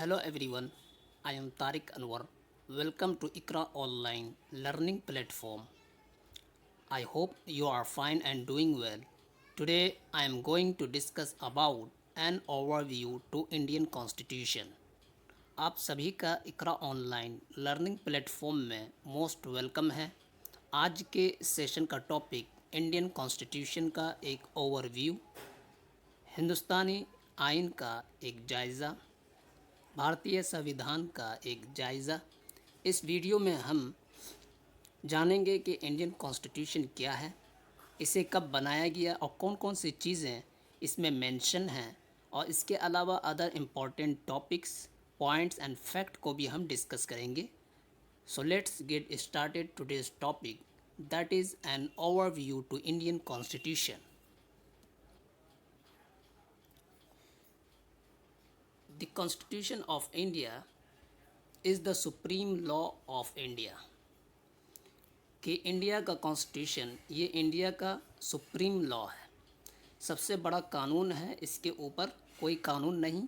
Hello everyone, I am Tariq Anwar. Welcome to Ikra Online Learning Platform. I hope you are fine and doing well. Today I am going to discuss about an overview to Indian Constitution. आप सभी का इकरा online learning platform में most welcome है। आज के session का topic Indian constitution का एक ओवरव्यू, हिंदुस्तानी आइन का एक जायज़ा, भारतीय संविधान का एक जायज़ा। इस वीडियो में हम जानेंगे कि इंडियन कॉन्स्टिट्यूशन क्या है, इसे कब बनाया गया और कौन कौन सी चीज़ें इसमें मेंशन हैं, और इसके अलावा other important topics, points and fact को भी हम डिस्कस करेंगे। So let's get started today's topic, that is an overview to Indian constitution. The Constitution of India is the supreme law of India. कि India का constitution ये India का supreme law है, सबसे बड़ा कानून है, इसके ऊपर कोई कानून नहीं।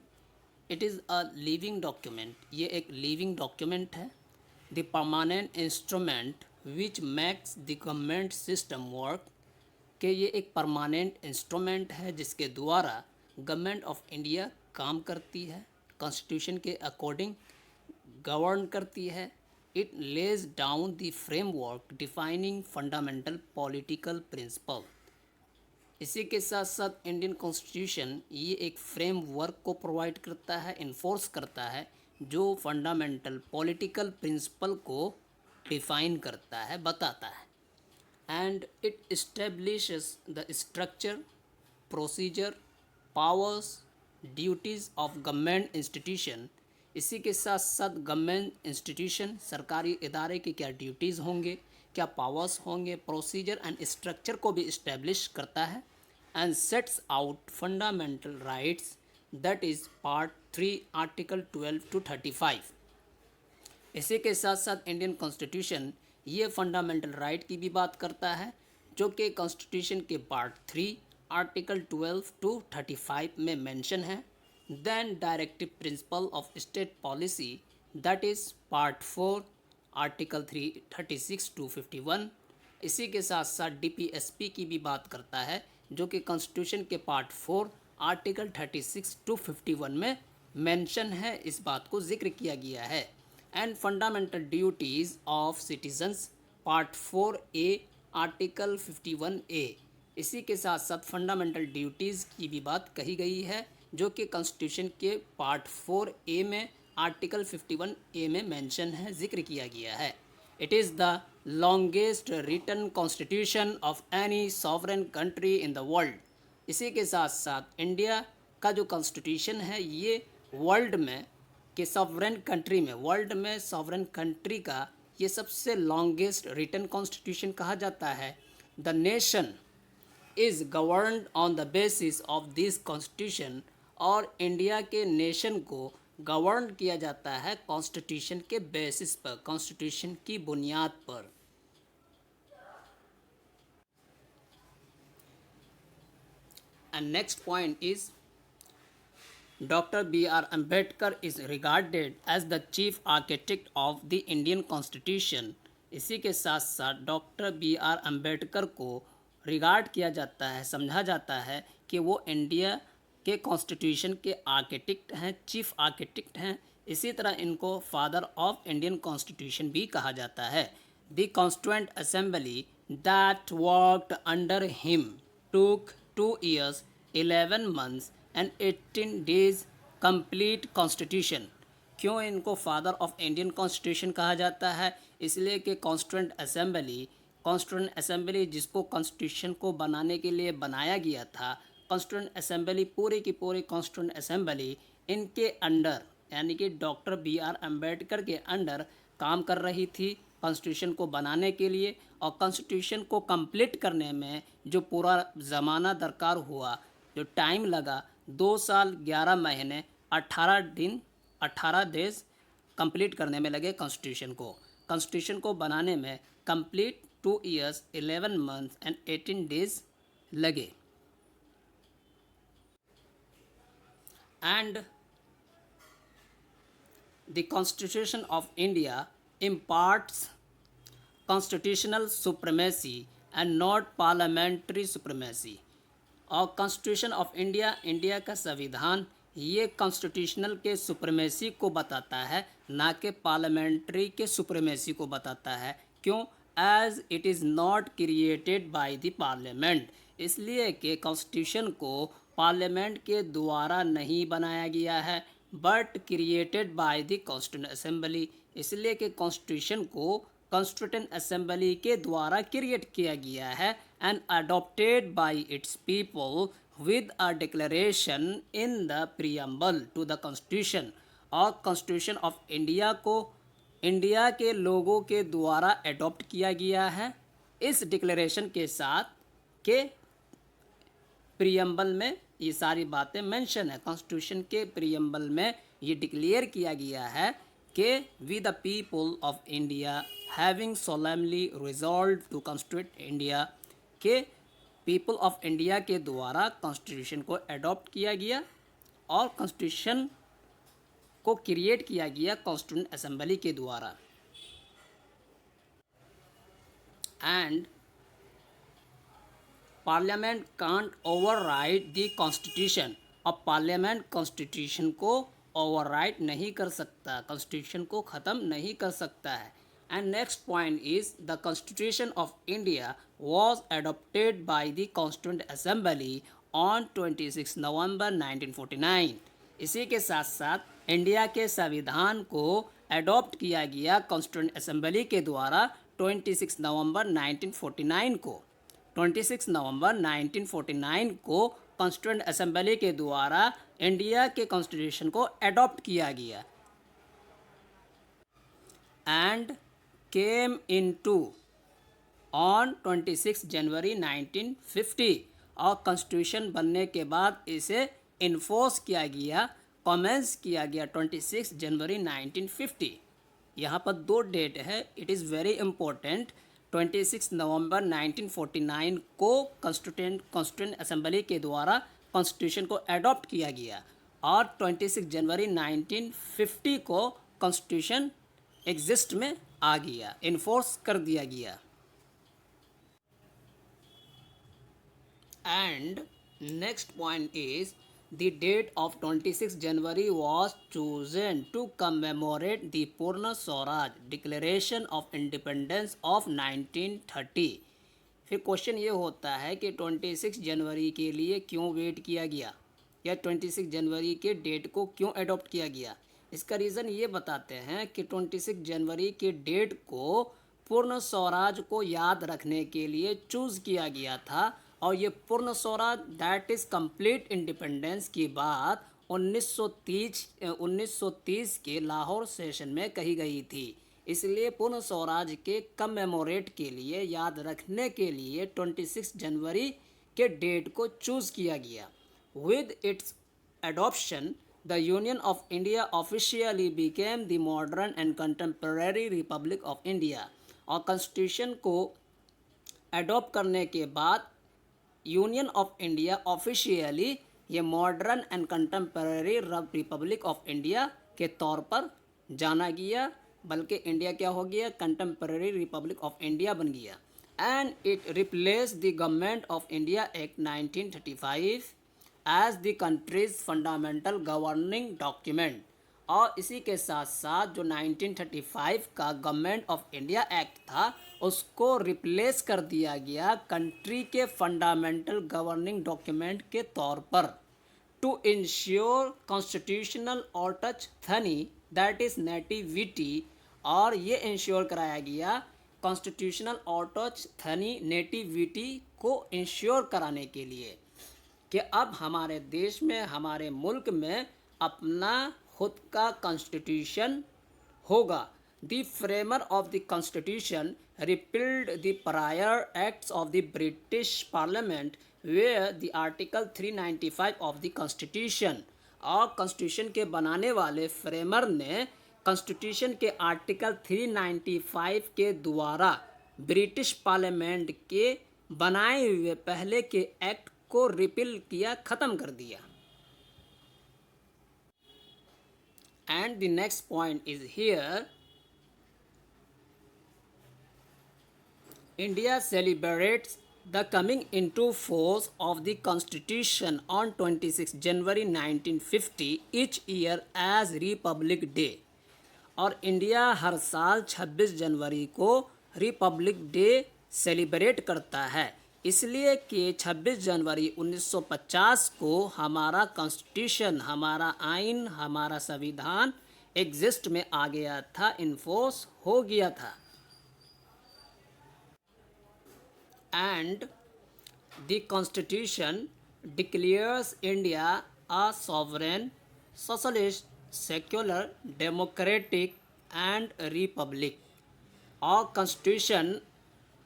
It is a living document, ये एक लिविंग डॉक्यूमेंट है। The permanent instrument which makes the government system work, कि ये एक परमानेंट इंस्ट्रूमेंट है जिसके द्वारा गवर्नमेंट ऑफ इंडिया काम करती है, कॉन्स्टिट्यूशन के अकॉर्डिंग गवर्न करती है। It lays down the framework defining fundamental political principle. इसी के साथ साथ इंडियन कॉन्स्टिट्यूशन ये एक फ्रेमवर्क को प्रोवाइड करता है, इन्फोर्स करता है, जो फंडामेंटल पॉलिटिकल प्रिंसिपल को डिफाइन करता है, बताता है। And it establishes the structure, procedure, powers, duties of government institution. इसी के साथ साथ गवर्नमेंट इंस्टीट्यूशन, सरकारी इदारे की क्या ड्यूटीज़ होंगे, क्या पावर्स होंगे, प्रोसीजर एंड स्ट्रक्चर को भी इस्टेब्लिश करता है। And sets out fundamental rights, that is part 3 article 12 to 35। इसी के साथ साथ इंडियन कॉन्स्टिट्यूशन ये फंडामेंटल राइट की भी बात करता है, जो कि कॉन्स्टिट्यूशन के पार्ट 3 आर्टिकल 12 to 35 में मेंशन है। Then directive principle of state policy, that is part 4 article 36 to 51। इसी के साथ साथ डीपीएसपी की भी बात करता है, जो कि कॉन्स्टिट्यूशन के पार्ट 4 आर्टिकल 36 to 51 में मेंशन है, इस बात को जिक्र किया गया है। And fundamental duties of citizens, part 4A article 51A। इसी के साथ साथ फंडामेंटल ड्यूटीज़ की भी बात कही गई है, जो कि कॉन्स्टिट्यूशन के पार्ट 4A में आर्टिकल 51A में मेंशन है, जिक्र किया गया है। It is the longest written constitution of any sovereign country in the world. इसी के साथ साथ इंडिया का जो कॉन्स्टिट्यूशन है ये वर्ल्ड में कि सॉवरेन कंट्री में, वर्ल्ड में सॉवरेन कंट्री का ये सबसे लॉन्गेस्ट रिटन कॉन्स्टिट्यूशन कहा जाता है। The nation is governed on the basis of this constitution, और इंडिया के नेशन को गवर्न किया जाता है कॉन्स्टिट्यूशन के बेसिस पर, कॉन्स्टिट्यूशन की बुनियाद पर। And next point is Dr. B.R. Ambedkar is regarded as the chief architect of the Indian Constitution। इसी के साथ साथ डॉक्टर B.R. अम्बेडकर को रिगार्ड किया जाता है, समझा जाता है कि वो इंडिया के कॉन्स्टिट्यूशन के आर्किटेक्ट हैं, चीफ आर्किटेक्ट हैं। इसी तरह इनको फादर ऑफ इंडियन कॉन्स्टिट्यूशन भी कहा जाता है। The constituent assembly that worked under him टूक 2 years 11 months and 18 days complete constitution. क्यों इनको फादर ऑफ इंडियन कॉन्स्टिट्यूशन कहा जाता है? इसलिए कि कॉन्स्टिट्यूएंट असेंबली जिसको कॉन्स्टिट्यूशन को बनाने के लिए बनाया गया था, कॉन्स्टिट्यूएंट असेंबली पूरी की पूरी कॉन्स्टिट्यूएंट असेंबली इनके अंडर, यानी कि डॉक्टर B.R. अम्बेडकर के अंडर काम कर रही थी कॉन्स्टिट्यूशन को बनाने के लिए। और कॉन्स्टिट्यूशन को कंप्लीट करने में जो पूरा ज़माना दरकार हुआ, जो टाइम लगा, 2 साल 11 महीने 18 दिन 18 डेज कंप्लीट करने में लगे कॉन्स्टिट्यूशन को बनाने में complete 2 years 11 months and 18 days लगे। And The Constitution of India imparts constitutional supremacy and not parliamentary supremacy. और कॉन्स्टिट्यूशन ऑफ इंडिया, इंडिया का संविधान, ये कॉन्स्टिट्यूशनल के सुप्रीमेसी को बताता है, ना कि पार्लियामेंट्री के सुप्रीमेसी को बताता है। क्यों? As it is not created by the parliament, इसलिए कि कॉन्स्टिट्यूशन को पार्लियामेंट के द्वारा नहीं बनाया गया है, but created by the constituent assembly, इसलिए कि कॉन्स्टिट्यूशन को कॉन्स्टिट्यूंट असेंबली के द्वारा क्रिएट किया गया है and adopted by its people with a declaration in the preamble to the constitution। और कॉन्स्टिट्यूशन ऑफ इंडिया को इंडिया के लोगों के द्वारा अडॉप्ट किया गया है इस डिक्लेरेशन के साथ के प्रियम्बल में ये सारी बातें मेंशन है। कॉन्स्टिट्यूशन के प्रियम्बल में ये डिक्लेयर किया गया है कि we the people of India having solemnly resolved to constitute India, के पीपल ऑफ इंडिया के द्वारा कॉन्स्टिट्यूशन को अडॉप्ट किया गया और कॉन्स्टिट्यूशन को क्रिएट किया गया कॉन्स्टिट्यूंट असेंबली के द्वारा। And parliament can't override the constitution, और पार्लियामेंट कॉन्स्टिट्यूशन को ओवरराइड नहीं कर सकता, कॉन्स्टिट्यूशन को ख़त्म नहीं कर सकता है। And next point is the Constitution of India was adopted by the Constituent Assembly on 26 नवंबर 1949। इसी के साथ साथ इंडिया के संविधान को अडॉप्ट किया गया कॉन्स्टिट्यूंट असेंबली के द्वारा 26 नवंबर 1949 को। 26 नवंबर 1949 को कॉन्स्टिट्यूंट असेंबली के द्वारा इंडिया के कॉन्स्टिट्यूशन को अडॉप्ट किया गया एंड came into on 26 जनवरी 1950। और कॉन्स्टिट्यूशन बनने के बाद इसे इन्फोर्स किया गया, कमेंस किया गया 26 जनवरी 1950। यहाँ पर दो डेट है, इट इज़ वेरी इंपॉर्टेंट। 26 नवंबर 1949 को कॉन्स्टिट्यूंट असेंबली के द्वारा कॉन्स्टिट्यूशन को अडॉप्ट किया गया और 26 जनवरी 1950 को कॉन्स्टिट्यूशन एग्जिस्ट में आ गया, इन्फोर्स कर दिया गया। And next point is the date of 26 January was chosen to commemorate the Purna Swaraj declaration of independence of 1930। फिर क्वेश्चन ये होता है कि 26 जनवरी के लिए क्यों वेट किया गया या 26 जनवरी के डेट को क्यों अडॉप्ट किया गया। इसका रीज़न ये बताते हैं कि 26 जनवरी के डेट को पूर्ण स्वराज को याद रखने के लिए चूज़ किया गया था और ये पूर्ण Swaraj that is complete independence की बात 1930 के लाहौर सेशन में कही गई थी। इसलिए पूर्ण स्वराज के कमेमोरेट के लिए, याद रखने के लिए 26 जनवरी के डेट को चूज़ किया गया। With its adoption the Union of India officially became the modern and contemporary Republic of India। और कॉन्स्टिट्यूशन को अडॉप्ट करने के बाद यूनियन ऑफ इंडिया ऑफिशियली ये modern and contemporary Republic of India के तौर पर जाना गया, बल्कि इंडिया क्या हो गया, कंटेम्पररी रिपब्लिक ऑफ इंडिया बन गया। And it replace the government of India act 1935 as the country's fundamental governing document. और इसी के साथ साथ जो 1935 का गवर्नमेंट ऑफ इंडिया एक्ट था उसको रिप्लेस कर दिया गया कंट्री के फंडामेंटल गवर्निंग डॉक्यूमेंट के तौर पर, to ensure constitutional autonomy that is nativity. और ये इंश्योर कराया गया कॉन्स्टिट्यूशनल ऑटोनॉमी नेटिविटी को इंश्योर कराने के लिए कि अब हमारे देश में, हमारे मुल्क में अपना खुद का कॉन्स्टिट्यूशन होगा। The framer of the constitution repealed the prior acts of the British parliament where the article 395 of the constitution. और कॉन्स्टिट्यूशन के बनाने वाले फ्रेमर ने कॉन्स्टिट्यूशन के आर्टिकल 395 के द्वारा ब्रिटिश पार्लियामेंट के बनाए हुए पहले के एक्ट को रिपील किया, ख़त्म कर दिया। And the next point is here, India celebrates the coming into force of the Constitution on 26 January 1950 each year as Republic Day. और इंडिया हर साल 26 जनवरी को रिपब्लिक डे सेलिब्रेट करता है, इसलिए कि 26 जनवरी 1950 को हमारा कॉन्स्टिट्यूशन, हमारा आइन, हमारा संविधान एग्जिस्ट में आ गया था, इन्फोर्स हो गया था. And the Constitution declares India a sovereign, socialist, secular, democratic and republic. और कॉन्स्टिट्यूशन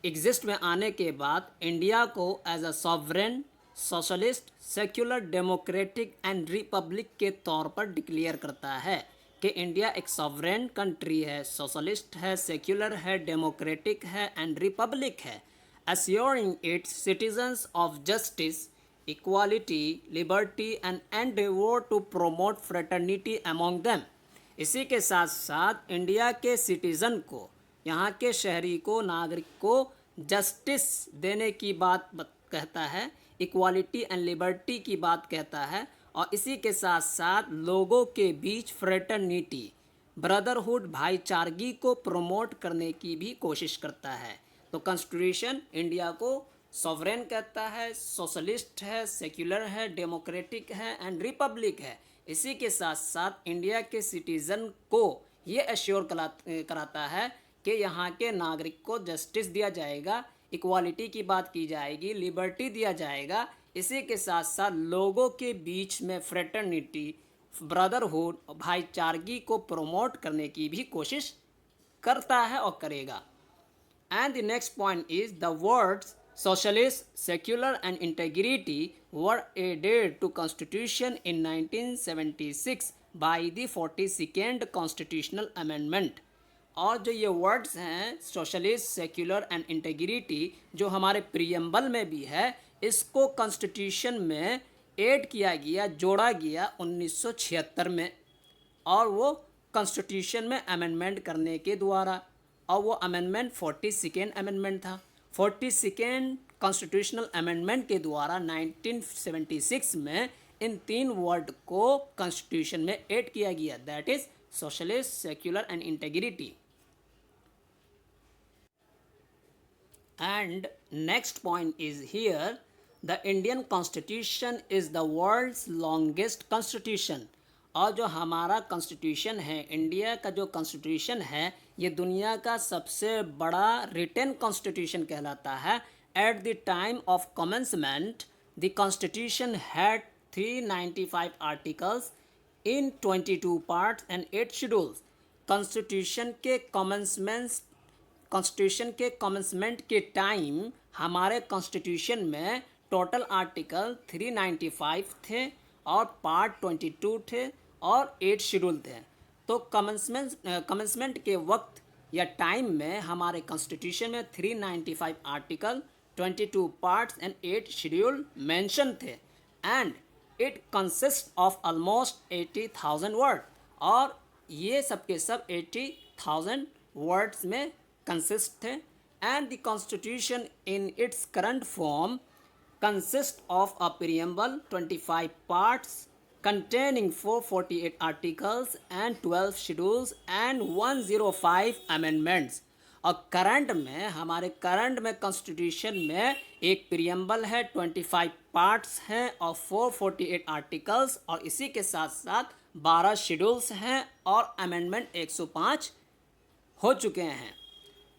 एग्जिस्ट में आने के बाद इंडिया को as a sovereign, socialist, secular, democratic and republic के तौर पर डिक्लेयर करता है कि इंडिया एक सॉवरेन कंट्री है, सोशलिस्ट है, सेक्युलर है, डेमोक्रेटिक है एंड रिपब्लिक है, assuring its citizens of justice, equality, liberty and endeavor to promote fraternity among them. इसी के साथ साथ इंडिया के सिटीज़न को, यहाँ के शहरी को, नागरिक को जस्टिस देने की बात कहता है, इक्वालिटी एंड लिबर्टी की बात कहता है, और इसी के साथ साथ लोगों के बीच फ्रेटर्निटी, ब्रदरहुड, भाईचारगी को प्रमोट करने की भी कोशिश करता है. तो कॉन्स्टिट्यूशन इंडिया को सॉवरेन कहता है, सोशलिस्ट है, सेक्युलर है, डेमोक्रेटिक है एंड रिपब्लिक है. इसी के साथ साथ इंडिया के सिटीज़न को ये एश्योर कराता है कि यहाँ के नागरिक को जस्टिस दिया जाएगा, इक्वालिटी की बात की जाएगी, लिबर्टी दिया जाएगा. इसी के साथ साथ लोगों के बीच में फ्रेटर्निटी, ब्रदरहुड, भाईचारगी को प्रमोट करने की भी कोशिश करता है और करेगा. And the next point is the words socialist, secular and integrity were added to Constitution in 1976 by the 42nd Constitutional Amendment. और जो ये वर्ड्स हैं सोशलिस्ट, सेक्युलर एंड इंटेग्रिटी, जो हमारे प्रियम्बल में भी है, इसको कॉन्स्टिट्यूशन में ऐड किया गया, जोड़ा गया 1976 में, और वो कॉन्स्टिट्यूशन में अमेंडमेंट करने के द्वारा. और वो अमेंडमेंट 42nd अमेंडमेंट था. 42nd कॉन्स्टिट्यूशनल अमेंडमेंट के द्वारा 1976 में इन 3 वर्ड को कॉन्स्टिट्यूशन में ऐड किया गया, that is socialist, secular and integrity. And next point is here, the Indian constitution is the world's longest constitution. और जो हमारा कॉन्स्टिट्यूशन है, इंडिया का जो कॉन्स्टिट्यूशन है, ये दुनिया का सबसे बड़ा रिटन कॉन्स्टिट्यूशन कहलाता है. At the time of commencement the constitution had 395 articles in 22 parts and 8 schedules. Constitution के कमेंसमेंट के टाइम हमारे कॉन्स्टिट्यूशन में टोटल आर्टिकल 395 थे और पार्ट 22 थे और 8 शेड्यूल थे. तो कमेंसमेंट के वक्त या टाइम में हमारे कॉन्स्टिट्यूशन में 395 article, 22 parts and 8 schedule mention थे. And it consist of almost 80,000 word. और ये सब के सब 80,000 वर्ड्स में कंसिस्ट थे. And the constitution in its current form consist of a preamble, 25 parts containing 448 articles and 12 schedules and 105 amendments. और current में, हमारे करंट में कॉन्स्टिट्यूशन में एक प्रियम्बल है, 25 पार्ट्स हैं और 448 आर्टिकल्स, और इसी के साथ साथ 12 शेड्यूल्स हैं और अमेंडमेंट 105 हो चुके हैं.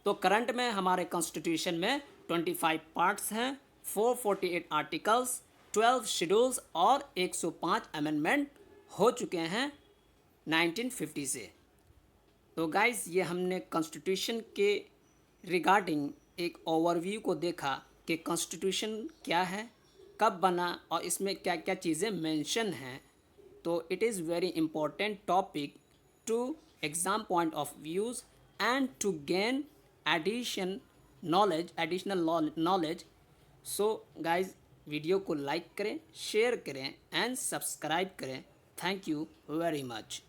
तो करंट में हमारे कॉन्स्टिट्यूशन में 25 पार्ट्स हैं, 448 आर्टिकल्स, 12 शेड्यूल्स और 105 अमेंडमेंट हो चुके हैं 1950 से. तो गाइस, ये हमने कॉन्स्टिट्यूशन के रिगार्डिंग एक ओवरव्यू को देखा कि कॉन्स्टिट्यूशन क्या है, कब बना और इसमें क्या क्या चीज़ें मेंशन हैं. तो it is very important topic to exam point of views and to gain additional knowledge. So guys, video को लाइक करें, शेयर करें एंड सब्सक्राइब करें. Thank you very much.